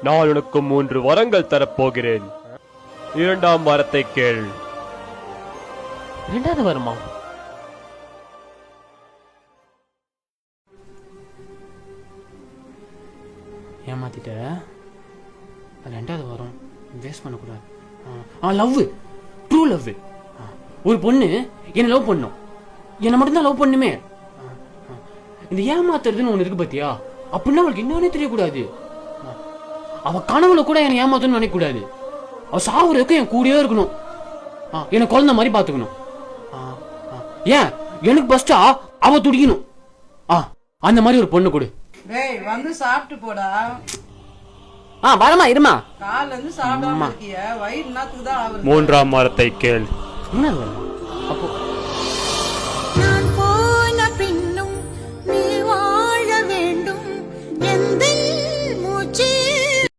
நான் உனக்கு 3 வரங்கள் தரப்போகிறேன். 2ஆம் வரத்தை கேள். 2வது வரமா? ஏமாத்திட்ட. 2வது வரும் வேஸ்ட் பண்ணக்கூடாது. Love, true love. ஒரு பொண்ணு என்ன லவ் பண்ணும், என்ன மட்டும்தான் லவ் பண்ணுமே. இந்த ஏமாத்துறதுன்னு ஒண்ணு இருக்கு பாத்தியா, அப்படின்னா அவளுக்கு என்னன்னே தெரியக்கூடாது. அவ கனவுல கூட என்ன ஏமாத்தணும்னு நினைக்க கூடாது. அவ சாவுறதுக்கு என் கூடயே இருக்கணும். என்ன குழந்தை மாதிரி பாத்துக்கணும். ஏன் எனக்கு பஸ்டா அவ துடிக்கணும். அந்த மாதிரி ஒரு பொண்ணு கொடு. டேய் வந்து சாப்பிட்டு போடா. வரமா இருமா. காலைல இருந்து சாப்பிடாம இருக்கிய, வயிறு நாத்துக்கு தான் ஆகுது. 3ஆம் வரத்தை கேள். என்ன வரமா? அப்போ